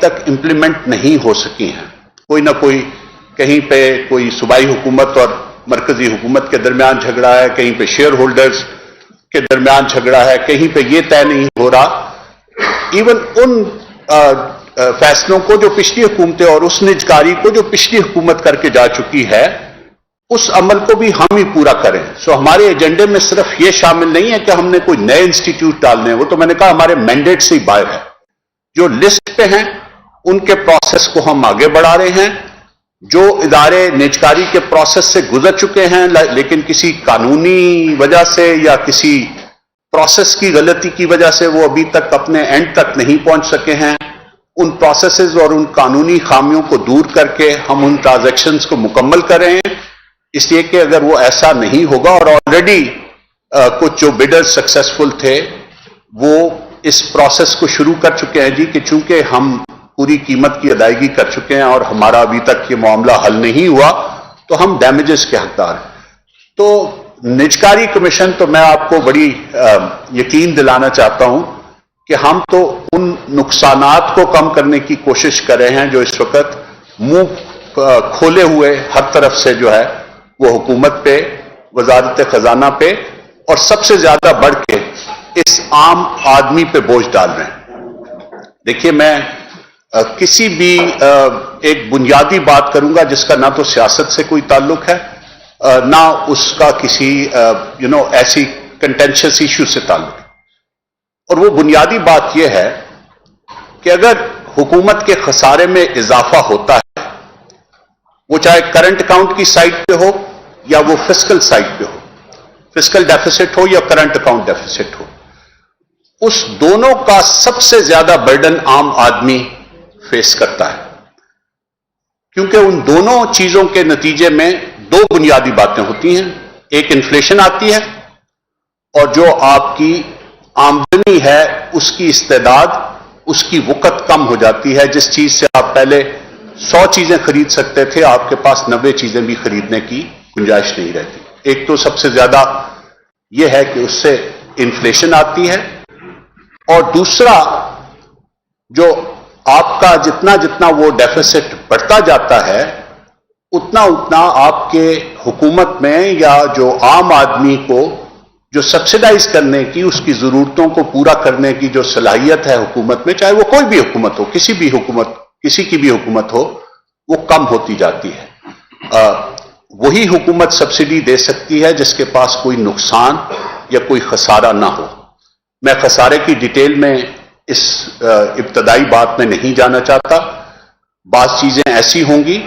तक इम्प्लीमेंट नहीं हो सकी हैं। कोई ना कोई, कहीं पे कोई सूबाई हुकूमत और मरकजी हुकूमत के दरमियान झगड़ा है, कहीं पे शेयर होल्डर्स के दरमियान झगड़ा है, कहीं पे ये तय नहीं हो रहा। इवन उन फैसलों को जो पिछली हुकूमतें और उस निजकारी को जो पिछली हुकूमत करके जा चुकी है, उस अमल को भी हम ही पूरा करें। सो हमारे एजेंडे में सिर्फ ये शामिल नहीं है कि हमने कोई नए इंस्टीट्यूट डालने हैं, वो तो मैंने कहा हमारे मैंडेट से ही बाहर है। जो लिस्ट पे हैं उनके प्रोसेस को हम आगे बढ़ा रहे हैं। जो इदारे निजकारी के प्रोसेस से गुजर चुके हैं लेकिन किसी कानूनी वजह से या किसी प्रोसेस की गलती की वजह से वो अभी तक अपने एंड तक नहीं पहुंच सके हैं, उन प्रोसेसेस और उन कानूनी खामियों को दूर करके हम उन ट्रांजैक्शंस को मुकम्मल कर रहे हैं। इसलिए कि अगर वो ऐसा नहीं होगा, और ऑलरेडी कुछ जो बिडर्स सक्सेसफुल थे वो इस प्रोसेस को शुरू कर चुके हैं जी, कि चूंकि हम पूरी कीमत की अदायगी कर चुके हैं और हमारा अभी तक ये मामला हल नहीं हुआ, तो हम डैमेजेस के हकदार हैं। तो निजकारी कमीशन, तो मैं आपको बड़ी यकीन दिलाना चाहता हूं कि हम तो उन नुकसानात को कम करने की कोशिश कर रहे हैं जो इस वक्त मुंह खोले हुए हर तरफ से जो है वो हुकूमत पे, वजारत खजाना पे और सबसे ज्यादा बढ़ के इस आम आदमी पे बोझ डाल रहे हैं। देखिए, मैं किसी भी एक बुनियादी बात करूंगा जिसका ना तो सियासत से कोई ताल्लुक है, ना उसका किसी ऐसी कंटेंशियस इश्यू से ताल्लुक है। और वो बुनियादी बात यह है कि अगर हुकूमत के खसारे में इजाफा होता है, वो चाहे करंट अकाउंट की साइड पे हो या वो फिस्कल साइड पे हो, फिस्कल डेफिसिट हो या करंट अकाउंट डेफिसिट हो, उस दोनों का सबसे ज्यादा बर्डन आम आदमी फेस करता है। क्योंकि उन दोनों चीजों के नतीजे में दो बुनियादी बातें होती हैं। एक इन्फ्लेशन आती है और जो आपकी आमदनी है उसकी इस्तेदाद, उसकी वक़्त कम हो जाती है। जिस चीज से आप पहले 100 चीजें खरीद सकते थे, आपके पास 90 चीजें भी खरीदने की गुंजाइश नहीं रहती। एक तो सबसे ज्यादा यह है कि उससे इन्फ्लेशन आती है, और दूसरा जो आपका जितना जितना वो डेफिसिट बढ़ता जाता है, उतना उतना आपके हुकूमत में या जो आम आदमी को जो सब्सिडाइज करने की, उसकी जरूरतों को पूरा करने की जो सलाहियत है हुकूमत में, चाहे वो कोई भी हुकूमत हो, किसी की भी हुकूमत हो, वो कम होती जाती है। वही हुकूमत सब्सिडी दे सकती है जिसके पास कोई नुकसान या कोई खसारा ना हो। मैं खसारे की डिटेल में इस इब्तदाई बात में नहीं जाना चाहता। बात चीजें ऐसी होंगी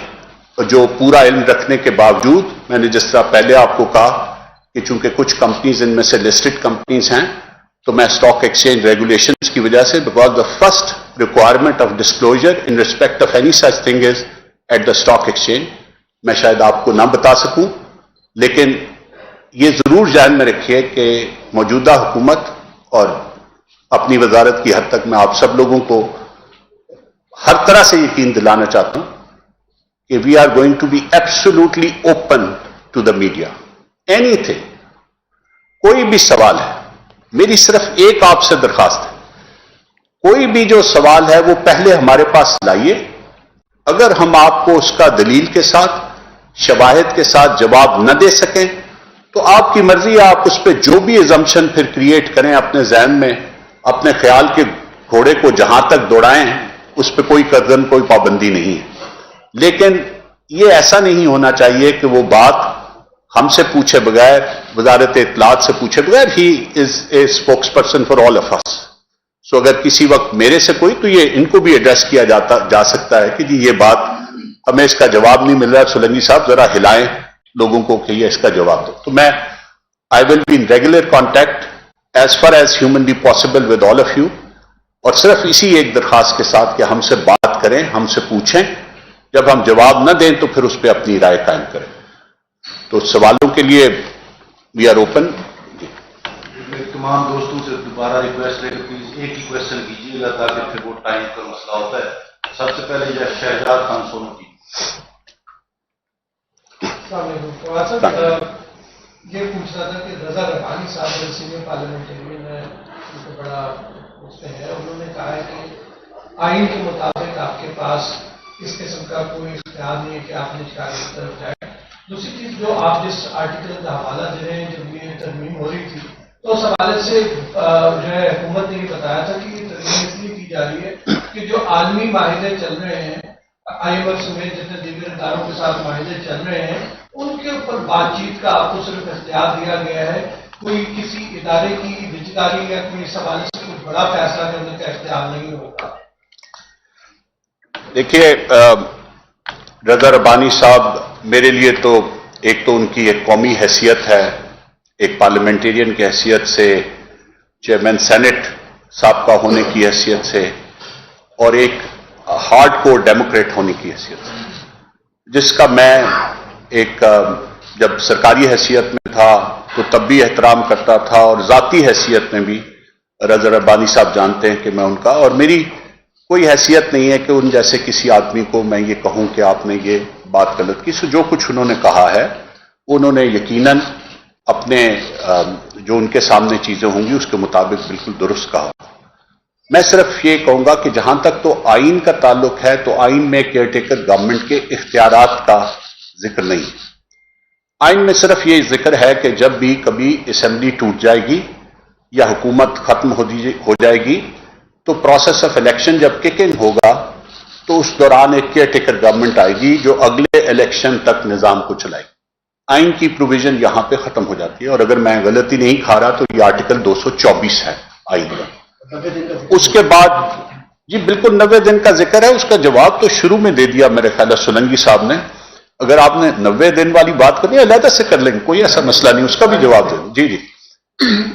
जो पूरा इल्म रखने के बावजूद, मैंने जिस तरह पहले आपको कहा कि चूंकि कुछ कंपनीज इनमें से लिस्टेड कंपनीज हैं, तो मैं स्टॉक एक्सचेंज रेगुलेशंस की वजह से, because the first requirement of disclosure in respect of any such thing is at the stock exchange, मैं शायद आपको ना बता सकूं, लेकिन ये जरूर ध्यान में रखिए कि मौजूदा हुकूमत, और अपनी वजारत की हद तक मैं आप सब लोगों को हर तरह से यकीन दिलाना चाहता हूं कि we are going to be absolutely open to the media. Anything, कोई भी सवाल है, मेरी सिर्फ एक आपसे दरखास्त है, कोई भी जो सवाल है वो पहले हमारे पास लाइए। अगर हम आपको उसका दलील के साथ, शवाहिद के साथ जवाब न दे सकें, तो आपकी मर्जी, आप उस पर जो भी एजम्पशन फिर क्रिएट करें अपने जहन में, अपने ख्याल के घोड़े को जहां तक दौड़ाएं, उस पर कोई कदम, कोई पाबंदी नहीं है। लेकिन ये ऐसा नहीं होना चाहिए कि वो बात हमसे पूछे बगैर, वजारत इत्तलात से पूछे बगैर, he is a spokesperson for all of us. So अगर किसी वक्त मेरे से कोई, तो ये इनको भी एड्रेस किया जा सकता है कि जी ये बात, हमें इसका जवाब नहीं मिल रहा, सोलंकी साहब जरा हिलाएं लोगों को कि ये इसका जवाब दो। तो मैं, I will be in regular contact as far as humanly possible with all of you, और सिर्फ इसी एक दरखास्त के साथ कि हमसे बात करें, हमसे पूछें, जब हम जवाब न दें तो फिर उस पर अपनी राय कायम करें। तो सवालों के लिए वी आर ओपन। तमाम दोस्तों से दोबारा रिक्वेस्ट है कि प्लीज एक ही क्वेश्चन कीजिएगा ताकि फिर वो टाइम का मसला होता है। सबसे पहले शहजाद खान सोनू जी। ये पूछ रहा था कि रजा रब्बानी साहब सीनियर पार्लियामेंटेरियन है, उनको बड़ा उसमें है, उन्होंने कहा है कि आइन के मुताबिक आपके पास इस किस्म का कोई इख्तियार नहीं है कि आप निजकारी की तरफ जाए। दूसरी चीज, जो आप जिस आर्टिकल का हवाला दे रहे हैं, जब ये तरमीम हो रही थी तो उस हवाले से जो है हुकूमत ने ये बताया था कि ये तरमीम इसलिए की जा रही है कि जो आलमी माहिदे चल रहे हैं, IMF समेत जितने दीगर इदारों के साथ माहिदे चल रहे हैं, उनके ऊपर बातचीत का आपको सिर्फ इख्तियार दिया गया है, कोई किसी इदारे की निजकारी या कोई इस हवाले से कुछ बड़ा फैसला करने का इख्तियार नहीं होगा। देखिए, रजा रब्बानी साहब मेरे लिए तो एक तो उनकी एक कौमी हैसियत है, एक पार्लियामेंटेरियन की हैसियत से, चेयरमैन सेनेट साहब का होने की हैसियत से, और एक हार्ड कोर डेमोक्रेट होने की हैसियत से, जिसका मैं एक जब सरकारी हैसियत में था तो तब भी एहतराम करता था, और ज़ाती हैसियत में भी रजा रब्बानी साहब जानते हैं कि मैं उनका, और मेरी कोई हैसियत नहीं है कि उन जैसे किसी आदमी को मैं ये कहूं कि आपने ये बात गलत की। सो जो कुछ उन्होंने कहा है उन्होंने यकीनन अपने जो उनके सामने चीजें होंगी उसके मुताबिक बिल्कुल दुरुस्त कहा। मैं सिर्फ ये कहूंगा कि जहां तक तो आइन का ताल्लुक है तो आइन में केयरटेकर गवर्नमेंट के इख्तियारात का जिक्र नहीं है। आइन में सिर्फ ये जिक्र है कि जब भी कभी असेंबली टूट जाएगी या हुकूमत खत्म हो जाएगी तो प्रोसेस ऑफ इलेक्शन जब किक इन होगा तो उस दौरान एक केयरटेकर गवर्नमेंट आएगी जो अगले इलेक्शन तक निजाम को चलाएगी। आइन की प्रोविजन यहां पे खत्म हो जाती है, और अगर मैं गलती नहीं खा रहा तो ये आर्टिकल 224 है आइन का। उसके बाद जी बिल्कुल 90 दिन का जिक्र है, उसका जवाब तो शुरू में दे दिया मेरे ख्याल सोलंकी साहब ने। अगर आपने 90 दिन वाली बात करनी है अलहदा से कर लेंगे, कोई ऐसा मसला नहीं, उसका भी जवाब दे। जी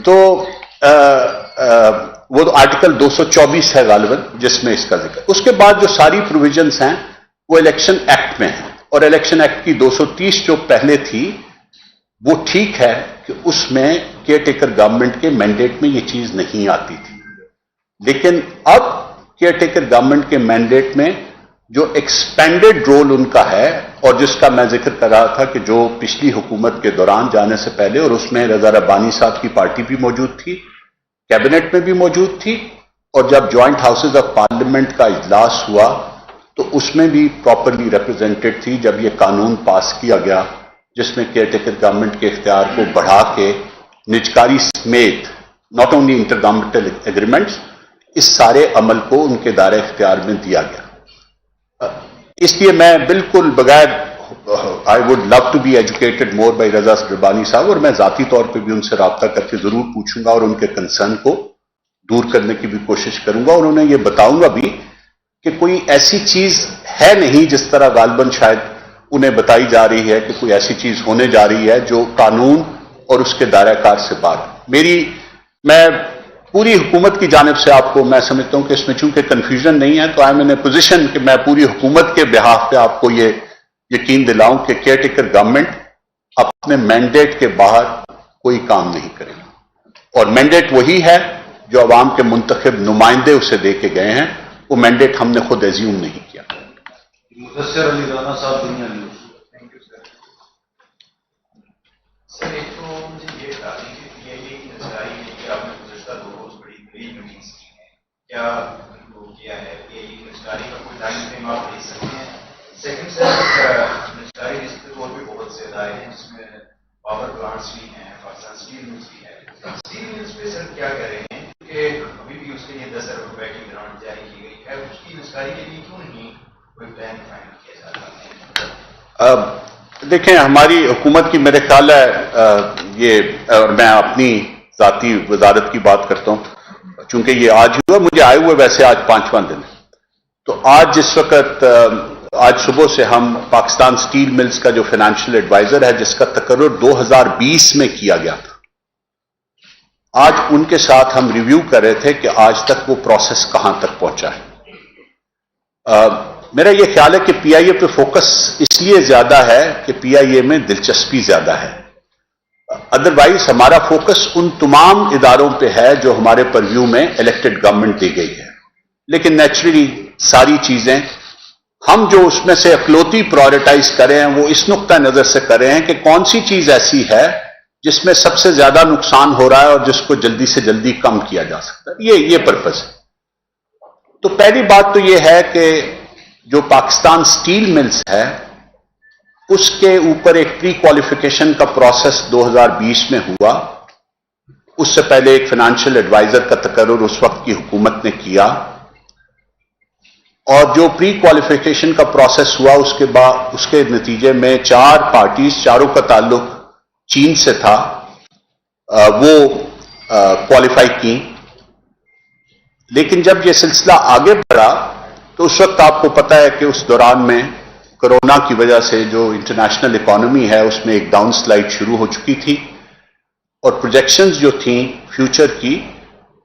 तो वो तो आर्टिकल 224 है गालिबन जिसमें इसका जिक्र। उसके बाद जो सारी प्रोविजंस हैं वो इलेक्शन एक्ट में है, और इलेक्शन एक्ट की 230 जो पहले थी वो ठीक है कि उसमें केयरटेकर गवर्नमेंट के मैंडेट में ये चीज नहीं आती थी, लेकिन अब केयरटेकर गवर्नमेंट के मैंडेट में जो एक्सपेंडेड रोल उनका है, और जिसका मैं जिक्र कर रहा था कि जो पिछली हुकूमत के दौरान जाने से पहले, और उसमें रजा रब्बानी साहब की पार्टी भी मौजूद थी, कैबिनेट में भी मौजूद थी, और जब ज्वाइंट हाउसेज ऑफ पार्लियामेंट का इजलास हुआ तो उसमें भी प्रॉपरली रिप्रेजेंटेड थी जब ये कानून पास किया गया जिसमें केयरटेकर गवर्नमेंट के इख्तियार को बढ़ा के निजकारी समेत not only inter governmental agreements, इस सारे अमल को उनके दायरे इख्तियार में दिया गया। इसलिए मैं बिल्कुल बगैर I would love to be educated more by Raza Rabbani साहब, और मैं जाती तौर पे भी उनसे राब्ता करके जरूर पूछूंगा और उनके कंसर्न को दूर करने की भी कोशिश करूंगा, और उन्हें ये बताऊंगा भी कि कोई ऐसी चीज है नहीं जिस तरह गालिबन शायद उन्हें बताई जा रही है कि कोई ऐसी चीज होने जा रही है जो कानून और उसके दायराकार से बाहर। मैं पूरी हुकूमत की जानिब से आपको मैं समझता हूं कि इसमें चूंकि कंफ्यूजन नहीं है तो I am in A position कि मैं पूरी हुकूमत के बिहाफ पे आपको ये यकीन दिलाऊं कि केयरटेकर गवर्नमेंट अपने मैंडेट के बाहर कोई काम नहीं करेगी, और मैंडेट वही है जो अवाम के मुंतखब नुमाइंदे उसे दे के गए हैं, वो मैंडेट हमने खुद एज्यूम नहीं किया। मुदस्सिर अली राना साहब, दुनिया न्यूज़। Thank you sir. एक तो मुझे ये बता दीजिए कि ये नजराई कि आपने गुज़श्ता 2 रोज बड़ी मीटिंग्स की हैं, क्या वो किया है कि नजराई का कोई टाइम फ्रेम आप दे सकते हैं? सेकंड सर, नजराई लिस्ट पे और भी बहुत से इदारे हैं जिसमें पावर प्लांट्स भी हैं, पाकिस्तान स्टील मिल्स भी है। स्टील मिल्स पे सर क्या कह रहे हैं कि अभी भी उसके लिए 10 अरब रुपए की ग्रांट जारी की गई है, उसकी नजराई के लिए क्यों नहीं कोई प्लान फाइनल किया जा रहा है? देखें, हमारी हुकूमत की मेरे ख्याल है ये, और मैं अपनी जाती वजारत की बात करता हूं, चूंकि ये आज हुआ, मुझे आए हुए वैसे आज 5वां दिन है, तो आज जिस वक्त आज सुबह से हम पाकिस्तान स्टील मिल्स का जो फाइनेंशियल एडवाइजर है जिसका तकर्रुर 2020 में किया गया था, आज उनके साथ हम रिव्यू कर रहे थे कि आज तक वो प्रोसेस कहां तक पहुंचा है। मेरा ये ख्याल है कि पीआईए पे फोकस इसलिए ज्यादा है कि पीआईए में दिलचस्पी ज्यादा है, अदरवाइज हमारा फोकस उन तमाम इदारों पे है जो हमारे परव्यू में इलेक्टेड गवर्नमेंट दी गई है, लेकिन नेचुरली सारी चीजें हम जो उसमें से अकलौती प्रायोरिटाइज कर रहे हैं वो इस नुक्ता नजर से कर रहे हैं कि कौन सी चीज ऐसी है जिसमें सबसे ज्यादा नुकसान हो रहा है और जिसको जल्दी से जल्दी कम किया जा सकता है। ये पर्पस है। تو پہلی بات تو یہ ہے کہ جو پاکستان سٹیل ملز ہے اس کے اوپر ایک پری کوالیفیکیشن کا پروسیس 2020 میں ہوا. اس سے پہلے ایک فائنینشیل ایڈوائزر کا تقرر اس وقت کی حکومت نے کیا، اور جو پری کوالیفیکیشن کا پروسیس ہوا اس کے نتیجے میں 4 پارٹیز، چاروں کا تعلق چین سے تھا، وہ کوالیفائی کی. لیکن جب یہ سلسلہ آگے بڑھا تو اس وقت آپ کو پتا ہے کہ اس دوران میں کرونا کی وجہ سے جو انٹرنیشنل اکانومی ہے اس میں ایک ڈاؤن سلائڈ شروع ہو چکی تھی، اور پروجیکشنز جو تھیں فیوچر کی،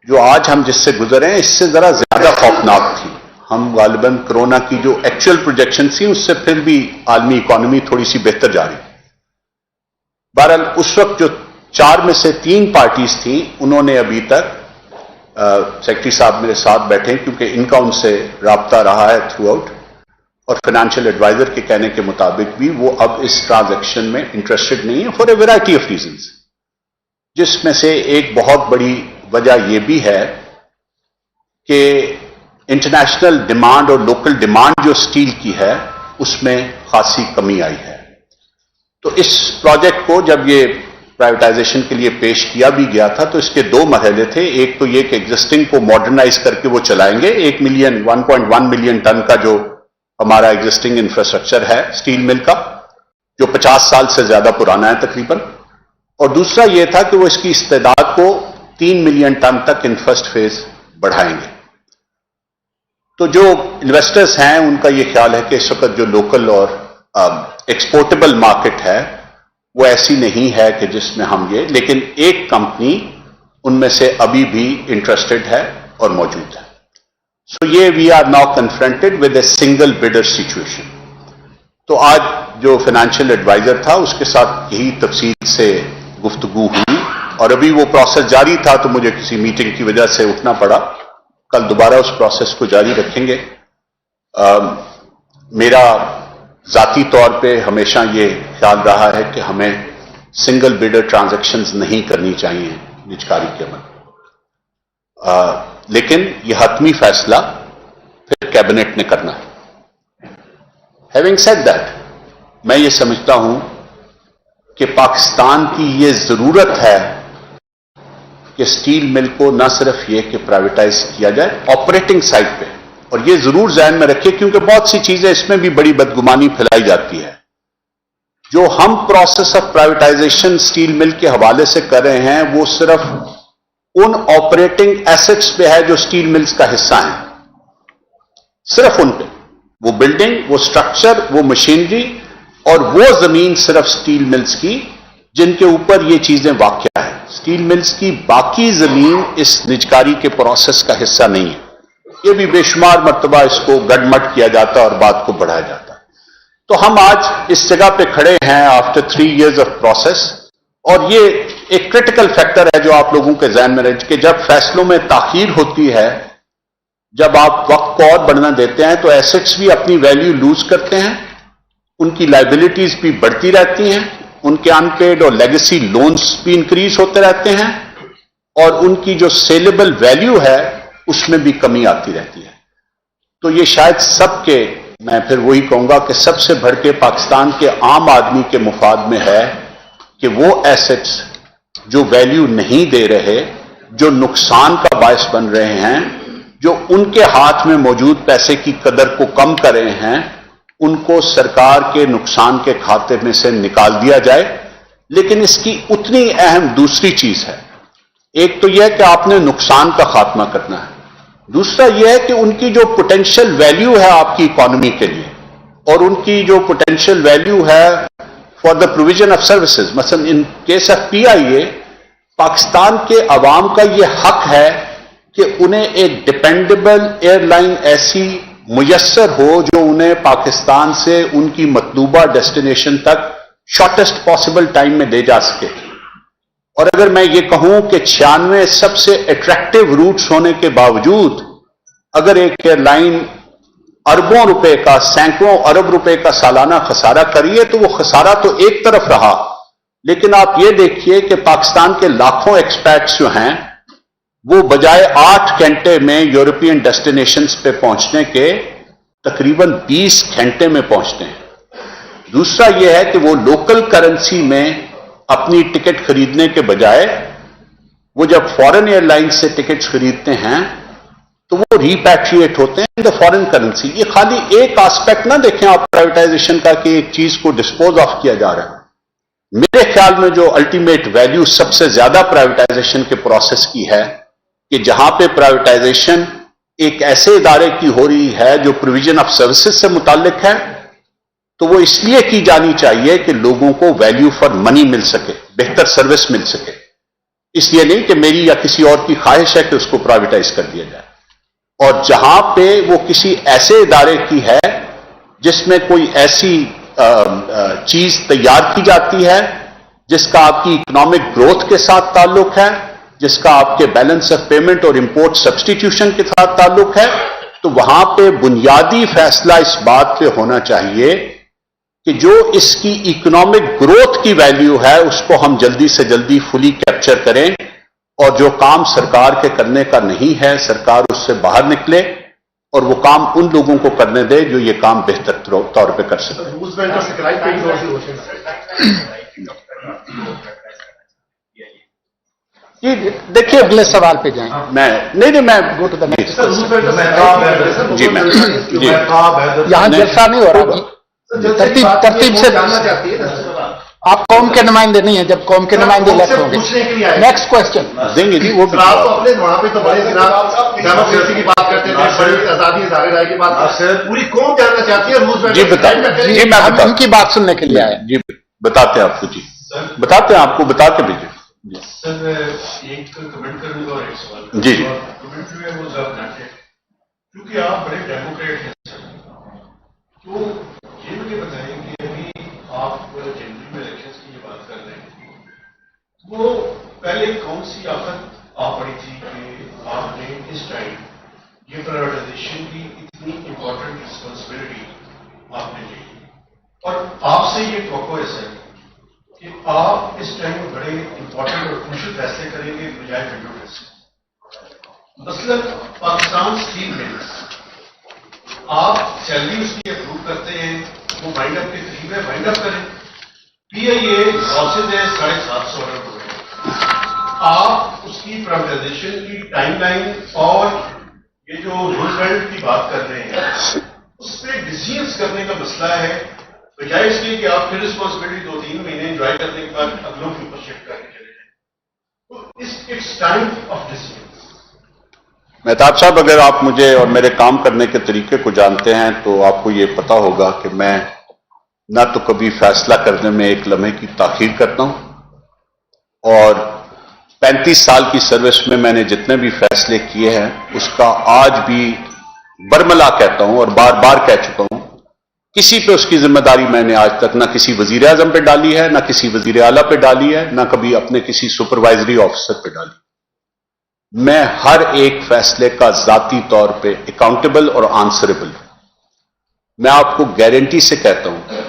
جو آج ہم جس سے گزرے ہیں اس سے ذرا زیادہ خوفناک تھی. ہم غالباً کرونا کی جو ایکچوئل پروجیکشن تھیں اس سے پھر بھی عالمی اکانومی تھوڑی سی بہتر جا رہی. بہرحال اس وقت جو 4 میں سے 3 پارٹیز تھیں انہوں نے ابھی تک، سیکرٹری صاحب میرے ساتھ بیٹھے کیونکہ ان کا ان سے رابطہ رہا ہے تھرو آؤٹ، اور فائنینشیل ایڈوائزر کے کہنے کے مطابق بھی وہ اب اس ٹرانزیکشن میں انٹرسٹڈ نہیں ہے for a variety of reasons, جس میں سے ایک بہت بڑی وجہ یہ بھی ہے کہ انٹرنیشنل ڈیمانڈ اور لوکل ڈیمانڈ جو سٹیل کی ہے اس میں خاصی کمی آئی ہے. تو اس پروجیکٹ کو جب یہ پرائیویٹائزیشن کے لیے پیش کیا بھی گیا تھا تو اس کے 2 مرحلے تھے. ایک تو یہ کہ ایگزسٹنگ کو ماڈرنائز کر کے وہ چلائیں گے، 1.1 ملین ٹن کا جو ہمارا ایگزسٹنگ انفراسٹرکچر ہے سٹیل مل کا، جو 50 سال سے زیادہ پرانا ہے تقریباً. اور دوسرا یہ تھا کہ وہ اس کی استعداد کو 3 ملین ٹن تک ان فرسٹ فیز بڑھائیں گے. تو جو انویسٹرز ہیں ان کا یہ خیال ہے کہ اس وقت جو لوکل اور ایکسپورٹیبل مارکیٹ ہے وہ ایسی نہیں ہے کہ جس میں ہم یہ، لیکن ایک کمپنی ان میں سے ابھی بھی انٹرسٹڈ ہے اور موجود ہے. سو یہ we are now confronted with a single bidder situation. تو آج جو فائنینشیل ایڈوائزر تھا اس کے ساتھ یہی تفصیل سے گفتگو ہوئی، اور ابھی وہ پروسیس جاری تھا تو مجھے کسی میٹنگ کی وجہ سے اٹھنا پڑا. کل دوبارہ اس پروسیس کو جاری رکھیں گے. میرا ذاتی طور پہ ہمیشہ یہ خیال رہا ہے کہ ہمیں سنگل بیڈر ٹرانزیکشنز نہیں کرنی چاہیے نجکاری کے عمل، لیکن یہ حتمی فیصلہ پھر کیبنٹ نے کرنا ہے. ہیونگ سیڈ دیٹ، میں یہ سمجھتا ہوں کہ پاکستان کی یہ ضرورت ہے کہ سٹیل مل کو نہ صرف یہ کہ پرائیویٹائز کیا جائے آپریٹنگ سائٹ پہ، اور یہ ضرور ذہن میں رکھے کیونکہ بہت سی چیزیں اس میں بھی بڑی بدگمانی پھیلائی جاتی ہے. جو ہم پروسیس آف پرائیویٹائزیشن سٹیل مل کے حوالے سے کر رہے ہیں وہ صرف ان آپریٹنگ ایسٹس پہ ہے جو سٹیل ملز کا حصہ ہیں، صرف ان پہ. وہ بلڈنگ، وہ سٹرکچر، وہ مشینری اور وہ زمین صرف سٹیل ملز کی جن کے اوپر یہ چیزیں واقع ہیں. سٹیل ملز کی باقی زمین اس نجکاری کے پروسیس کا حصہ نہیں ہے. یہ بھی بے شمار مرتبہ اس کو گڈ مٹ کیا جاتا ہے اور بات کو بڑھایا جاتا ہے. تو ہم آج اس جگہ پہ کھڑے ہیں آفٹر 3 years آف پروسیس، اور یہ ایک کرٹیکل فیکٹر ہے جو آپ لوگوں کے ذہن میں رہے کہ جب فیصلوں میں تاخیر ہوتی ہے، جب آپ وقت کو اور بڑھنا دیتے ہیں تو ایسٹس بھی اپنی ویلیو لوز کرتے ہیں، ان کی لائبلٹیز بھی بڑھتی رہتی ہیں، ان کے ان پیڈ اور لیگیسی لونز بھی انکریز ہوتے رہتے ہیں، اور ان کی جو سیلیبل ویلیو ہے اس میں بھی کمی آتی رہتی ہے. تو یہ شاید سب کے، میں پھر وہی کہوں گا کہ سب سے بڑھ کے پاکستان کے عام آدمی کے مفاد میں ہے کہ وہ ایسٹس جو ویلیو نہیں دے رہے، جو نقصان کا باعث بن رہے ہیں، جو ان کے ہاتھ میں موجود پیسے کی قدر کو کم کر رہے ہیں، ان کو سرکار کے نقصان کے کھاتے میں سے نکال دیا جائے. لیکن اس کی اتنی اہم دوسری چیز ہے. ایک تو یہ ہے کہ آپ نے نقصان کا خاتمہ کرنا ہے، دوسرا یہ ہے کہ ان کی جو پوٹینشیل ویلیو ہے آپ کی اکانومی کے لیے، اور ان کی جو پوٹینشیل ویلیو ہے for the provision of services, مثلا ان کیس آف پی آئی اے، پاکستان کے عوام کا یہ حق ہے کہ انہیں ایک ڈپینڈیبل ایئر لائن ایسی میسر ہو جو انہیں پاکستان سے ان کی مطلوبہ ڈیسٹینیشن تک شارٹیسٹ پاسبل ٹائم میں لے جا سکے. اور اگر میں یہ کہوں کہ 96 سب سے اٹریکٹیو روٹس ہونے کے باوجود اگر ایک ایئر لائن اربوں روپے کا، سینکڑوں ارب روپے کا سالانہ خسارہ کریے تو وہ خسارہ تو ایک طرف رہا، لیکن آپ یہ دیکھیے کہ پاکستان کے لاکھوں ایکسپیٹس جو ہیں वो बजाय 8 घंटे में यूरोपियन डेस्टिनेशंस पे पहुंचने के तकरीबन 20 घंटे में पहुंचते हैं। दूसरा यह है कि वो लोकल करेंसी में अपनी टिकट खरीदने के बजाय वो जब फॉरेन एयरलाइंस से टिकट्स खरीदते हैं तो वो रिपैट्रिएट होते हैं इन द फॉरेन करेंसी। ये खाली एक एस्पेक्ट ना देखें आप प्राइवेटाइजेशन का कि एक चीज को डिस्पोज ऑफ किया जा रहा है। मेरे ख्याल में जो अल्टीमेट वैल्यू सबसे ज्यादा प्राइवेटाइजेशन के प्रोसेस की है कि जहां पे प्राइवेटाइजेशन एक ऐसे इदारे की हो रही है जो प्रोविजन ऑफ सर्विसेज से मुताल्लिक है, तो वो इसलिए की जानी चाहिए कि लोगों को वैल्यू फॉर मनी मिल सके, बेहतर सर्विस मिल सके, इसलिए नहीं कि मेरी या किसी और की ख्वाहिश है कि उसको प्राइवेटाइज कर दिया जाए। और जहां पे वो किसी ऐसे इदारे की है जिसमें कोई ऐसी चीज तैयार की जाती है जिसका आपकी इकोनॉमिक ग्रोथ के साथ ताल्लुक है, जिसका आपके बैलेंस ऑफ पेमेंट और इंपोर्ट सब्सटीट्यूशन के साथ ताल्लुक है, तो वहां पे बुनियादी फैसला इस बात पे होना चाहिए कि जो इसकी इकोनॉमिक ग्रोथ की वैल्यू है उसको हम जल्दी से जल्दी फुली कैप्चर करें, और जो काम सरकार के करने का नहीं है सरकार उससे बाहर निकले और वो काम उन लोगों को करने दे जो ये काम बेहतर तौर पे कर सके। जी देखिए, अगले सवाल पे जाएं। मैं गो टू द नेक्स्ट। जी मैं जी यहाँ जलसा नहीं हो रहा जी, तरतीब से जानना चाहती है ना आप कौम के नुमाइंदे नहीं है, जब कौम के नुमाइंदे इलेक्ट होंगे। पूछने के लिए आए। नेक्स्ट क्वेश्चन देंगे जी वो भी। आप तो अपने वहां पे तो बड़े डेमोक्रेसी की बात करते थे, बड़ी आजादी इदारे राय की बात करते हैं, पूरी कौम जानना चाहती है रूल्स। जी बता जी मैं हम उनकी बात सुनने के लिए आए। जी बताते हैं आपको, जी बताते हैं आपको, बता के भेजिए। सर एक कमेंट करूंगा और एक सवाल। जी जी कमेंट जो है वो ज़्यादा क्योंकि आप बड़े डेमोक्रेट हैं सर, तो ये मुझे बताएं कि अभी आप जनवरी में इलेक्शंस की ये बात कर रहे हैं, वो पहले कौन सी आफत आ पड़ी थी कि आपने इस टाइम ये प्राइवेटाइजेशन की इतनी इंपॉर्टेंट रिस्पॉन्सिबिलिटी आपने ली, और आपसे ये तवक्को है सर कि आप इस टाइम बड़े इंपॉर्टेंट और क्रूशियल फैसले करेंगे बजाय विंडो ड्रेसिंग। मसलन पाकिस्तान स्टील मिल्स, आप सैलरी उसकी अप्रूव करते हैं, वो वाइंड अप के करीब है, वाइंड अप करें। पीआईए लॉसेज है 750 अरब रुपए, आप उसकी प्राइवेटाइजेशन की टाइमलाइन और ये जो रूजवेल्ट की बात कर रहे हैं उस पर डिसीजंस करने का मसला है, बजाय इसके कि आप फिर रिस्पॉन्सिबिलिटी 2-3 महीने एंजॉय करने के बाद अगलों के ऊपर शिफ्ट करके चले जाए। तो it's time of decision. Mehtab sahab, अगर आप मुझे और मेरे काम करने के तरीके को जानते हैं तो आपको ये पता होगा कि मैं ना तो कभी फैसला करने में एक लम्हे की ताखीर करता हूं, और 35 साल की सर्विस में मैंने जितने भी फैसले किए हैं उसका आज भी बरमला कहता हूं और बार बार कह चुका हूं, किसी पे उसकी जिम्मेदारी मैंने आज तक ना किसी वजीर आजम पे डाली है, ना किसी वजीर आला पे डाली है, ना कभी अपने किसी सुपरवाइजरी ऑफिसर पे डाली। मैं हर एक फैसले का जाती तौर पे अकाउंटेबल और आंसरेबल। मैं आपको गारंटी से कहता हूं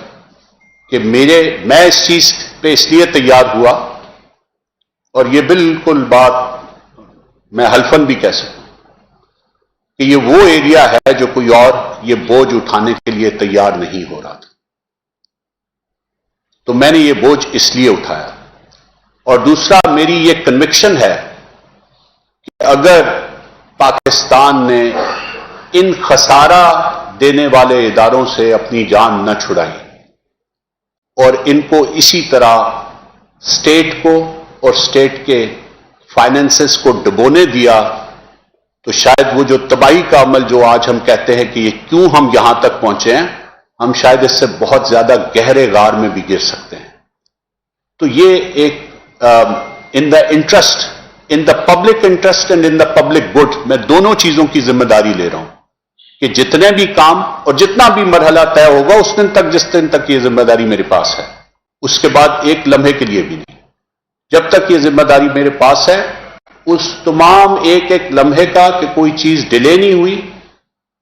कि मैं इस चीज पे इसलिए तैयार हुआ, और ये बिल्कुल बात मैं हल्फन भी कह सकता हूं कि ये वो एरिया है जो कोई और ये बोझ उठाने के लिए तैयार नहीं हो रहा था, तो मैंने ये बोझ इसलिए उठाया। और दूसरा, मेरी ये कन्विक्शन है कि अगर पाकिस्तान ने इन खसारा देने वाले इदारों से अपनी जान न छुड़ाई और इनको इसी तरह स्टेट को और स्टेट के फाइनेंसेस को डुबोने दिया, तो शायद वो जो तबाही का अमल जो आज हम कहते हैं कि ये क्यों हम यहां तक पहुंचे हैं, हम शायद इससे बहुत ज्यादा गहरे गार में भी गिर सकते हैं। तो ये एक in the public interest and in the public good, मैं दोनों चीजों की जिम्मेदारी ले रहा हूं कि जितने भी काम और जितना भी मरहला तय होगा उस दिन तक, जिस दिन तक ये जिम्मेदारी मेरे पास है, उसके बाद एक लम्हे के लिए भी नहीं, जब तक ये जिम्मेदारी मेरे पास है, उस तमाम एक एक लम्हे का कि कोई चीज डिले नहीं हुई,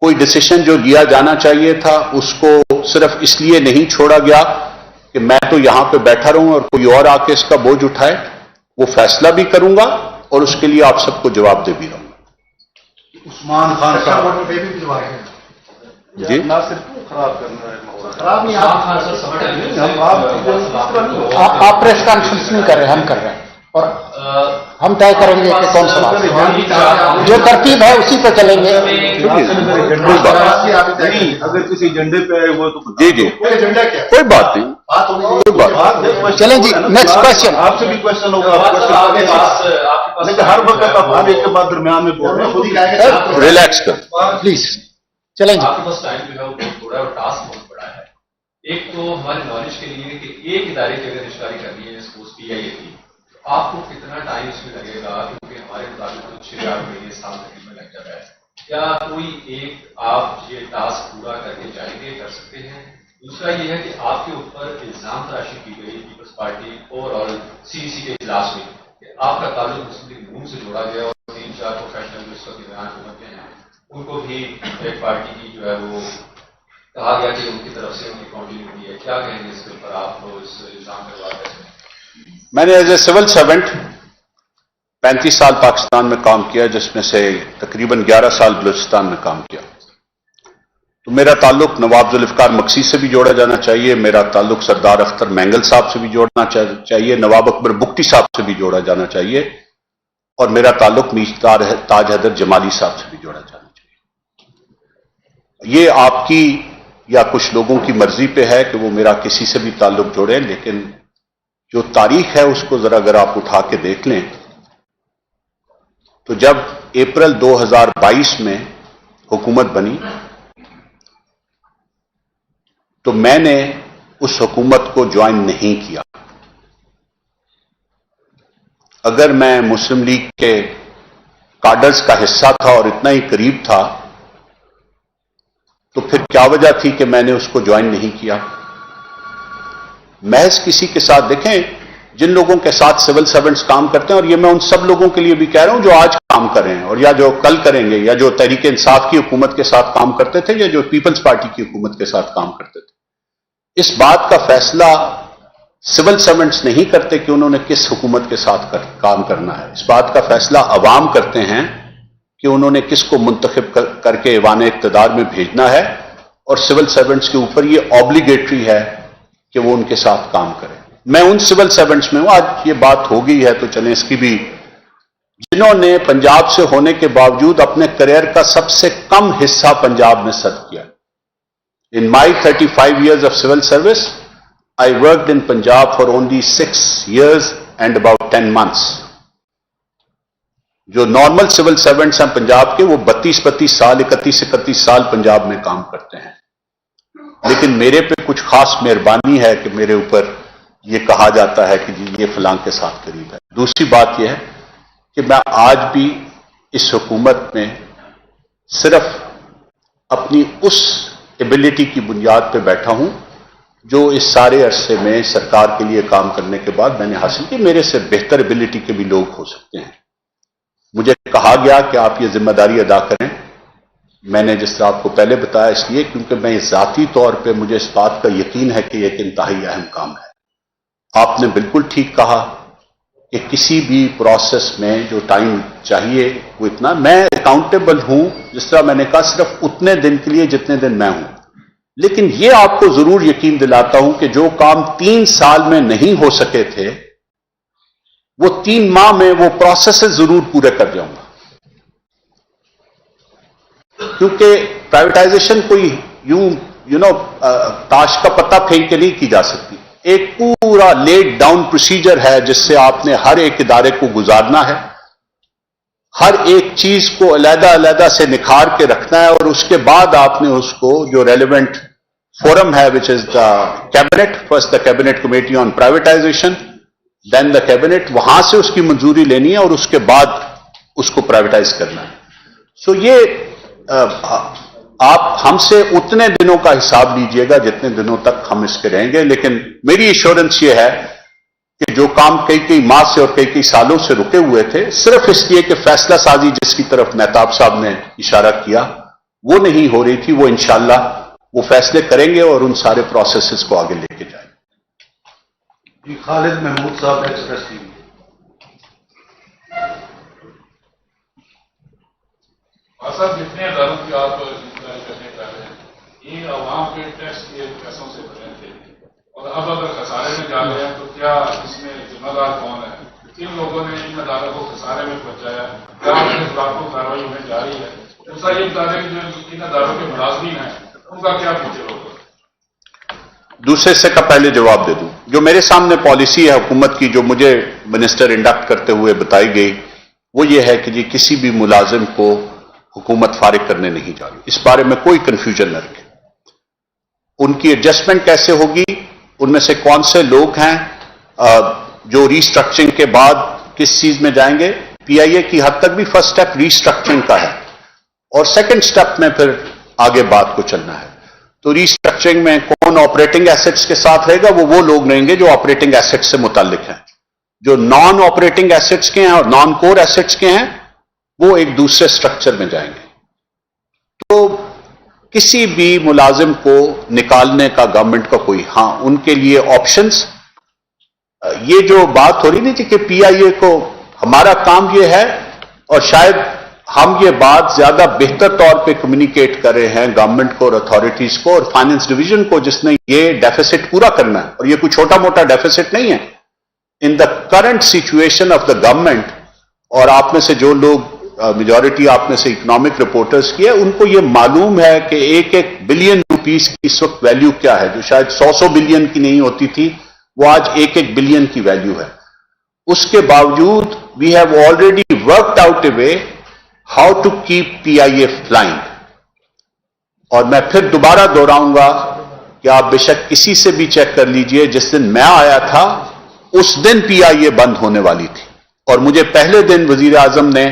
कोई डिसीजन जो लिया जाना चाहिए था उसको सिर्फ इसलिए नहीं छोड़ा गया कि मैं तो यहां पे बैठा रहूं और कोई और आके इसका बोझ उठाए, वो फैसला भी करूंगा और उसके लिए आप सबको जवाब दे भी रहा हूं। उस्मान खान साहब जी ना सिर्फ खराब करना है माहौल। खराब नहीं आप प्रेस कॉन्फ्रेंस नहीं कर रहे, हम कर रहे हैं, और हम तय करेंगे कि कौन सा बात जो तरतीब है उसी पे चलेंगे। कोई बात नहीं, अगर किसी एजेंडे पे आए हुए तो जी जी एजेंडा क्या है? कोई बात नहीं, कोई बात नहीं। चलें जी, next question। आपसे भी क्वेश्चन होगा, आप क्वेश्चन लेकिन हर वक्त आप आने के बाद दरमियान में बोल रहे हैं, खुद ही कहेंगे रिलैक्स कर। प्लीज चलें जी। आपके पास टाइम जो है वो बहुत थोड़ा है और टास्क बहुत बड़ा है। एक तो हमारे नॉलेज के लिए कि एक इदारे की अगर निष्कारी करनी है, सपोज PIA की, तो आपको कितना टाइम इसमें लगेगा? क्योंकि हमारे मुताबिक तो 6-8 महीने साल तकरीबन लग जाता है। क्या कोई एक आप ये टास्क पूरा करके जाएंगे, कर सकते हैं? दूसरा ये है कि आपके ऊपर इल्जाम तराशी की गई पीपल्स पार्टी ओवरऑल CEC के इजलास में कि आपका ताल्लुक मुस्लिम लीग नून से जोड़ा गया और 3-4 प्रोफेशनल जो इस वक्त दरमियान हुकूमत हैं उनको भी एक पार्टी की जो है वो कहा गया कि उनकी तरफ से उनकी कॉन्टिन्यूटी है। क्या कहेंगे इसके ऊपर आप लोग इस इल्जाम के बाद? मैंने एज ए सिविल सर्वेंट 35 साल पाकिस्तान में काम किया, जिसमें से तकरीबन 11 साल बलूचिस्तान में काम किया। तो मेरा ताल्लुक नवाब जुल्फकार मक्सी से भी जोड़ा जाना चाहिए, मेरा ताल्लुक सरदार अख्तर मैंगल साहब से भी जोड़ना चाहिए, नवाब अकबर बुख्ती साहब से भी जोड़ा जाना चाहिए, और मेरा ताल्लुक मीर ताज हैदर जमाली साहब से भी जोड़ा जाना चाहिए। ये आपकी या कुछ लोगों की मर्जी पे है कि वो मेरा किसी से भी ताल्लुक जोड़ें, लेकिन जो तारीख है उसको जरा अगर आप उठा के देख लें तो जब अप्रैल 2022 में हुकूमत बनी तो मैंने उस हुकूमत को ज्वाइन नहीं किया। अगर मैं मुस्लिम लीग के काडर्स का हिस्सा था और इतना ही करीब था तो फिर क्या वजह थी कि मैंने उसको ज्वाइन नहीं किया? महज किसी के साथ, देखें जिन लोगों के साथ सिविल सर्वेंट्स काम करते हैं, और ये मैं उन सब लोगों के लिए भी कह रहा हूं जो आज काम कर रहे हैं और या जो कल करेंगे, या जो तहरीक इंसाफ की हुकूमत के साथ काम करते थे या जो पीपल्स पार्टी की हुकूमत के साथ काम करते थे, इस बात का फैसला सिविल सर्वेंट्स नहीं करते कि उन्होंने किस हुकूमत के साथ काम करना है। इस बात का फैसला अवाम करते हैं कि उन्होंने किसको मुंतखब करके ऐवान इक़्तिदार में भेजना है, और सिविल सर्वेंट्स के ऊपर ये ऑब्लिगेटरी है कि वो उनके साथ काम करें। मैं उन सिविल सर्वेंट्स में हूं, आज ये बात हो गई है तो चलें इसकी भी, जिन्होंने पंजाब से होने के बावजूद अपने करियर का सबसे कम हिस्सा पंजाब में सर्व किया। इन माई 35 years of civil service, I worked in Punjab for only 6 years and about 10 months. जो नॉर्मल सिविल सर्वेंट्स हैं पंजाब के, वो 32 साल 31 साल पंजाब में काम करते हैं। लेकिन मेरे पे कुछ खास मेहरबानी है कि मेरे ऊपर ये कहा जाता है कि जी ये फलां के साथ करीब है। दूसरी बात यह है कि मैं आज भी इस हुकूमत में सिर्फ अपनी उस एबिलिटी की बुनियाद पे बैठा हूं जो इस सारे अरसे में सरकार के लिए काम करने के बाद मैंने हासिल की। मेरे से बेहतर एबिलिटी के भी लोग हो सकते हैं। मुझे कहा गया कि आप ये जिम्मेदारी अदा करें। मैंने जिस तरह आपको पहले बताया, इसलिए क्योंकि मैं ज़ाती तौर पे मुझे इस बात का यकीन है कि एक इंतहाई अहम काम है। आपने बिल्कुल ठीक कहा कि किसी भी प्रोसेस में जो टाइम चाहिए वो इतना, मैं अकाउंटेबल हूं, जिस तरह मैंने कहा, सिर्फ उतने दिन के लिए जितने दिन मैं हूं। लेकिन ये आपको जरूर यकीन दिलाता हूं कि जो काम 3 साल में नहीं हो सके थे वो 3 माह में वो प्रोसेसेस जरूर पूरे कर जाऊंगा। क्योंकि प्राइवेटाइजेशन कोई यूं ताश का पत्ता फेंक के नहीं की जा सकती। एक पूरा लेड डाउन प्रोसीजर है जिससे आपने हर एक इदारे को गुजारना है, हर एक चीज को अलग-अलग से निखार के रखना है, और उसके बाद आपने उसको जो रेलिवेंट फोरम है which is the cabinet, first the cabinet committee on privatization, then the cabinet, वहां से उसकी मंजूरी लेनी है और उसके बाद उसको प्राइवेटाइज करना है। सो ये आप हमसे उतने दिनों का हिसाब लीजिएगा जितने दिनों तक हम इसके रहेंगे। लेकिन मेरी एश्योरेंस ये है कि जो काम कई माह से और कई सालों से रुके हुए थे, सिर्फ इसलिए कि फैसला साजी जिसकी तरफ मेहताब साहब ने इशारा किया वो नहीं हो रही थी, वो इंशाअल्लाह वो फैसले करेंगे और उन सारे प्रोसेसेस को आगे लेके जाएंगे। खालिद महमूद साहब, एक्सप्रेस टीवी। और सर जितने इदारों की आप इंक्वायरी करने कर रहे हैं इन अवाम के टैक्स के पैसों से बने थे और अब अगर खसारे में जा रहे हैं तो क्या इसमें जिम्मेदार कौन है? किन लोगों ने इन अदारों को खसारे में पहुंचाया? क्या उनके खिलाफ को कार्रवाई होने जा रही है? दूसरा ये बता दें कि जो इन अदारों के मुलाजमीन हैं उनका क्या फ्यूचर होगा? दूसरे से का पहले जवाब दे दूं। जो मेरे सामने पॉलिसी है हुकूमत की, जो मुझे मिनिस्टर इंडक्ट करते हुए बताई गई, वो ये है कि जी किसी भी मुलाजिम को हुकूमत फारिग करने नहीं जा रही। इस बारे में कोई कंफ्यूजन न रखें। उनकी एडजस्टमेंट कैसे होगी, उनमें से कौन से लोग हैं जो रीस्ट्रक्चरिंग के बाद किस चीज में जाएंगे, पीआईए की हद तक भी फर्स्ट स्टेप रीस्ट्रक्चरिंग का है और सेकंड स्टेप में फिर आगे बात को चलना है। तो रीस्ट्रक्चरिंग में कौन ऑपरेटिंग एसेट्स के साथ रहेगा, वो लोग रहेंगे जो ऑपरेटिंग एसेट्स से मुताल्लिक हैं। जो नॉन ऑपरेटिंग एसेट्स के हैं और नॉन कोर एसेट्स के हैं वो एक दूसरे स्ट्रक्चर में जाएंगे। तो किसी भी मुलाजिम को निकालने का गवर्नमेंट का कोई, हाँ उनके लिए ऑप्शंस, ये जो बात हो रही नहीं थी कि पीआईए को, हमारा काम ये है और शायद हम ये बात ज्यादा बेहतर तौर पे कम्युनिकेट कर रहे हैं गवर्नमेंट को और अथॉरिटीज को और फाइनेंस डिवीजन को, जिसने ये डेफिसिट पूरा करना है। और ये कोई छोटा मोटा डेफिसिट नहीं है in the current situation of the government. और आप में से जो लोग, मेजॉरिटी आप में से इकोनॉमिक रिपोर्टर्स की है, उनको ये मालूम है कि एक एक बिलियन रुपीस की इस वक्त वैल्यू क्या है, जो शायद 100 बिलियन की नहीं होती थी, वो आज एक एक बिलियन की वैल्यू है। उसके बावजूद we have already worked out a way how to keep PIA flying. और मैं फिर दोबारा दोहराऊंगा कि आप बेशक किसी से भी चेक कर लीजिए, जिस दिन मैं आया था उस दिन पीआईए बंद होने वाली थी। और मुझे पहले दिन वजीर आजम ने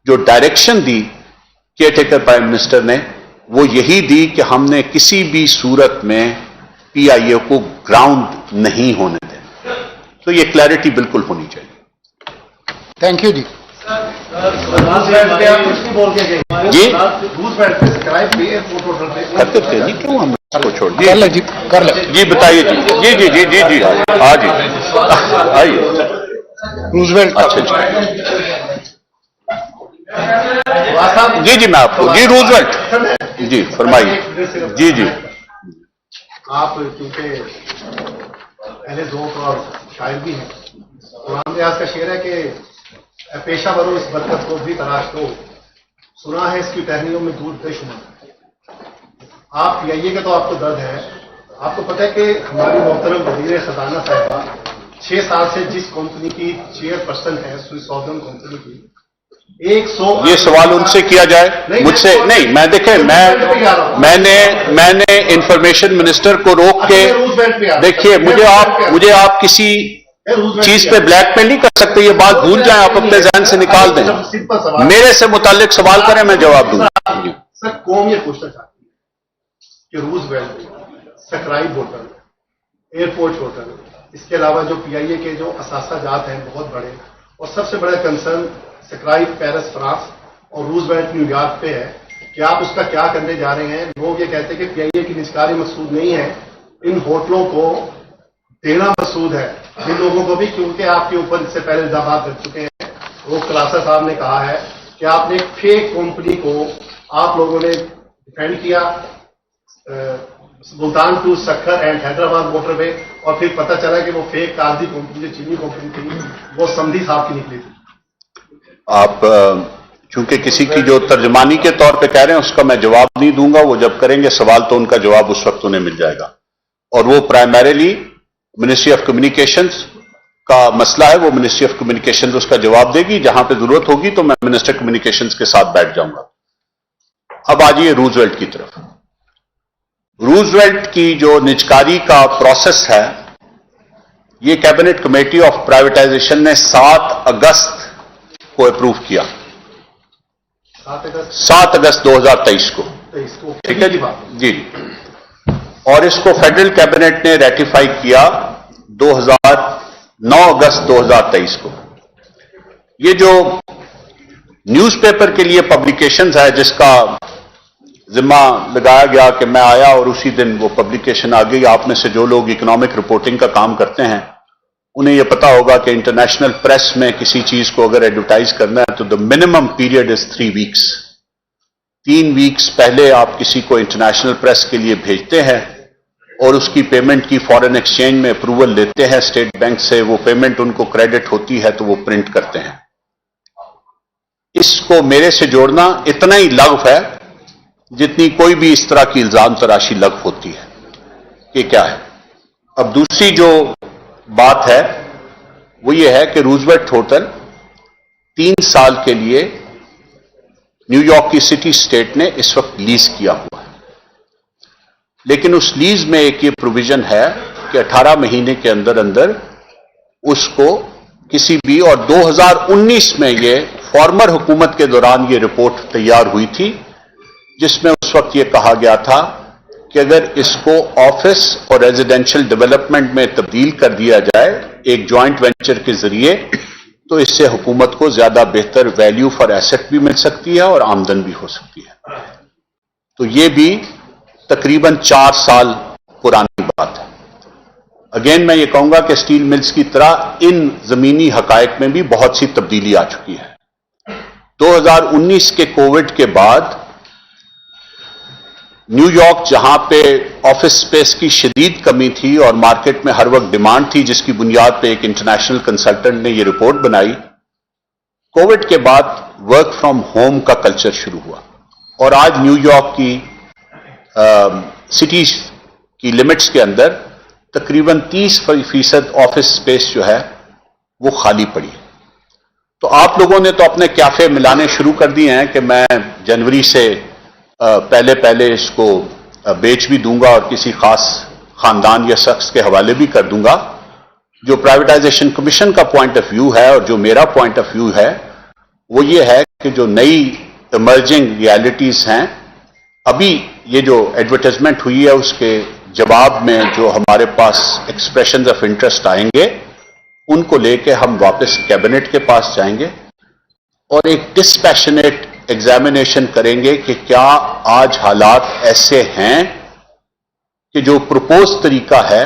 जो डायरेक्शन दी केयरटेकर प्राइम मिनिस्टर ने, वो यही दी कि हमने किसी भी सूरत में पीआईए को ग्राउंड नहीं होने देना। तो ये क्लैरिटी बिल्कुल होनी चाहिए। थैंक यू जी। जी करते थे जी, क्यों हम इसको छोड़ दिए? कर ले जी, कर ले जी बताइए जी। जी जी जी जी जी हाँ जी आइए। रूजवेल्ट। अच्छा जी जी मैं आपको, जी रूजवेल्ट जी फरमाइए। जी जी आप क्योंकि पहले दोस्त और शायर भी हैं, कुरान रियाज का शेर है कि पेशा बरो इस बरकत को भी तलाश दो, सुना है इसकी टहनियों में दूध बेशुमार। आप पीआईए का तो आपको दर्द है। आपको पता है कि हमारी मोहतरम वजीर खजाना साहिबा 6 साल से जिस कंपनी की चेयरपर्सन है, स्विस सॉदर्न कंपनी की, 100, ये सवाल उनसे किया जाए, मुझसे नहीं। मैं देखें, मैंने इंफॉर्मेशन मिनिस्टर को रोक के, देखिए मुझे आप किसी चीज पे ब्लैकमेल नहीं कर सकते। ये बात भूल जाएं, आप अपने जहन से निकाल दें। मेरे से मुताल्लिक सवाल करें, मैं जवाब दूंगा। सर कौम ये पूछना चाहती है कि रूजवेल्ट, सकराइब होटल, एयरपोर्ट होटल, इसके अलावा जो पीआईए के जो असासाजात हैं बहुत बड़े, और सबसे बड़ा कंसर्न सकराइब पेरिस फ्रांस और रूजवेल्ट न्यूयॉर्क पे है कि आप उसका क्या करने जा रहे हैं। लोग ये कहते हैं कि पीआईए की निजकारी मकसूद नहीं है, इन होटलों को देना मकसूद है जिन लोगों को भी, क्योंकि आपके ऊपर इससे पहले इल्जाम लग चुके हैं। वो खलासा साहब ने कहा है कि आपने एक फेक कंपनी को आप लोगों ने डिफेंड किया, Sultan to Sukkur and Hyderabad motorway, और फिर पता चला कि वो फेक कागजी कंपनी, जो चीनी कंपनी थी, वो समधी साहब की निकली थी। आप चूंकि किसी की जो तर्जमानी के तौर पे कह रहे हैं, उसका मैं जवाब नहीं दूंगा। वो जब करेंगे सवाल तो उनका जवाब उस वक्त उन्हें मिल जाएगा। और वो प्राइमरीली मिनिस्ट्री ऑफ कम्युनिकेशंस का मसला है, वो मिनिस्ट्री ऑफ कम्युनिकेशंस उसका जवाब देगी। जहां पे जरूरत होगी तो मैं मिनिस्टर कम्युनिकेशंस के साथ बैठ जाऊंगा। अब आ जाइए रूजवेल्ट की तरफ। रूजवेल्ट की जो निजकारी का प्रोसेस है, ये कैबिनेट कमेटी ऑफ प्राइवेटाइजेशन ने 7 अगस्त को अप्रूव किया, 7 अगस्त 2023 को। ठीक है जी जी। और इसको फेडरल कैबिनेट ने रेटिफाई किया 9 अगस्त 2023 को। ये जो न्यूज़पेपर के लिए पब्लिकेशंस है, जिसका जिम्मा लगाया गया कि मैं आया और उसी दिन वो पब्लिकेशन आ गई। आप में से जो लोग इकोनॉमिक रिपोर्टिंग का काम करते हैं, उन्हें यह पता होगा कि इंटरनेशनल प्रेस में किसी चीज को अगर एडवर्टाइज करना है तो the minimum period is 3 weeks. 3 ویکس پہلے آپ کسی کو انٹرنیشنل پریس کے لیے بھیجتے ہیں اور اس کی پیمنٹ کی فارن ایکسچینج میں اپروول لیتے ہیں اسٹیٹ بینک سے, وہ پیمنٹ ان کو کریڈٹ ہوتی ہے تو وہ پرنٹ کرتے ہیں. اس کو میرے سے جوڑنا اتنا ہی لغو ہے جتنی کوئی بھی اس طرح کی الزام تراشی لغو ہوتی ہے. یہ کیا ہے؟ اب دوسری جو بات ہے وہ یہ ہے کہ روزویلٹ ہوٹل 3 سال کے لیے نیو یارک کی سٹی اسٹیٹ نے اس وقت لیز کیا ہوا ہے, لیکن اس لیز میں ایک یہ پروویژن ہے کہ 18 مہینے کے اندر اندر اس کو کسی بھی, اور 2019 میں یہ فارمر حکومت کے دوران یہ رپورٹ تیار ہوئی تھی جس میں اس وقت یہ کہا گیا تھا کہ اگر اس کو آفس اور ریزیڈینشل ڈیولپمنٹ میں تبدیل کر دیا جائے ایک جوائنٹ وینچر کے ذریعے تو اس سے حکومت کو زیادہ بہتر ویلیو فار ایسٹ بھی مل سکتی ہے اور آمدن بھی ہو سکتی ہے. تو یہ بھی تقریباً 4 سال پرانی بات ہے. اگین میں یہ کہوں گا کہ اسٹیل ملز کی طرح ان زمینی حقائق میں بھی بہت سی تبدیلی آ چکی ہے. 2019 کے کووڈ کے بعد نیو یارک جہاں پہ آفس سپیس کی شدید کمی تھی اور مارکیٹ میں ہر وقت ڈیمانڈ تھی جس کی بنیاد پہ ایک انٹرنیشنل کنسلٹنٹ نے یہ رپورٹ بنائی, کووڈ کے بعد ورک فرام ہوم کا کلچر شروع ہوا اور آج نیو یارک کی سٹیز کی لمٹس کے اندر تقریباً 30% آفس سپیس جو ہے وہ خالی پڑی. تو آپ لوگوں نے تو اپنے کیفے ملانے شروع کر دیے ہیں کہ میں جنوری سے پہلے اس کو بیچ بھی دوں گا اور کسی خاص خاندان یا شخص کے حوالے بھی کر دوں گا. جو پرائیویٹائزیشن کمیشن کا پوائنٹ آف ویو ہے اور جو میرا پوائنٹ آف ویو ہے وہ یہ ہے کہ جو نئی ایمرجنگ ریالٹیز ہیں, ابھی یہ جو ایڈورٹائزمنٹ ہوئی ہے اس کے جواب میں جو ہمارے پاس ایکسپریشنز آف انٹرسٹ آئیں گے ان کو لے کے ہم واپس کیبنٹ کے پاس جائیں گے اور ایک ڈسپیشنیٹ ایگزامینیشن کریں گے کہ کیا آج حالات ایسے ہیں کہ جو پروپوز طریقہ ہے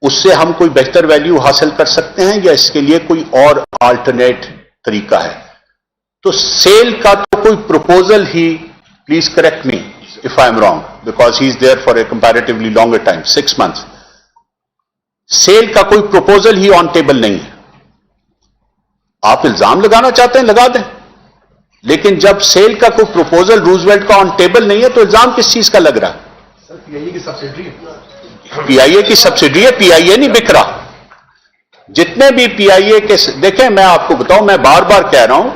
اس سے ہم کوئی بہتر ویلیو حاصل کر سکتے ہیں یا اس کے لیے کوئی اور آلٹرنیٹ طریقہ ہے. تو سیل کا تو کوئی proposal he, please correct me if I am wrong, because he is there for a comparatively longer time, 6 months. Cell کا کوئی پروپوزل ہی آن ٹیبل نہیں ہے. آپ الزام لگانا چاہتے ہیں لگا دیں, لیکن جب سیل کا کوئی پروپوزل روزویلٹ کا آن ٹیبل نہیں ہے تو الزام کس چیز کا لگ رہا ہے؟ پی آئی اے کی سبسڈری ہے. پی آئی اے نہیں بک رہا. جتنے بھی پی آئی اے کے, دیکھیں میں آپ کو بتاؤں, میں بار بار کہہ رہا ہوں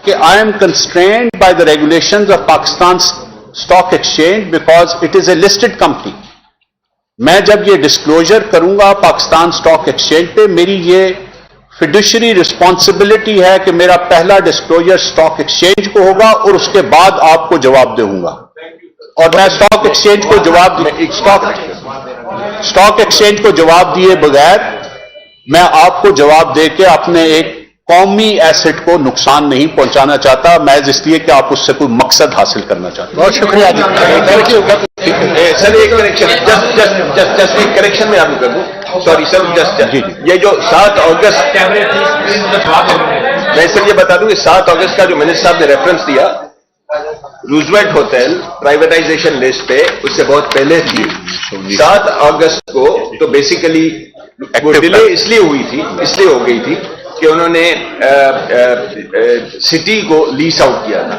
کہ I am constrained by the regulations of Pakistan stock exchange because it is a listed company. میں جب یہ ڈسکلوجر کروں گا پاکستان اسٹاک ایکسچینج پہ, میری یہ فیڈوشری رسپانسبلٹی ہے کہ میرا پہلا ڈسکلوجر اسٹاک ایکسچینج کو ہوگا اور اس کے بعد آپ کو جواب دوں گا. اور میں اسٹاک ایکسچینج کو اسٹاک ایکسچینج کو جواب دیے بغیر میں آپ کو جواب دے کے اپنے ایک قومی ایسٹ کو نقصان نہیں پہنچانا چاہتا, محض اس لیے کہ آپ اس سے کوئی مقصد حاصل کرنا چاہتے ہیں. بہت شکریہ جی. سر ایک کریکشن, جسٹ ایک کریکشن میں آپ کو کر دوں, سوری سر, جسٹ یہ جو 7 اگست, میں سر یہ بتا دوں کہ 7 اگست کا جو منسٹر صاحب نے ریفرنس دیا روزویلٹ ہوٹل پرائیویٹائزیشن لسٹ پہ, اس سے بہت پہلے تھی 7 اگست کو. تو بیسیکلی وہ ڈیلے اس لیے ہو گئی تھی کہ انہوں نے سٹی کو لیز آؤٹ کیا تھا.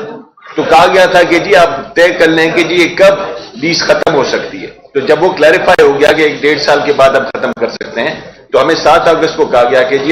تو کہا گیا تھا کہ جی آپ طے کر لیں کہ جی یہ کب لیز ختم ہو سکتی ہے. تو جب وہ کلیریفائی ہو گیا کہ 1.5 سال کے بعد اب ختم کر سکتے ہیں, تو ہمیں 7 اگست کو کہا گیا کہ جی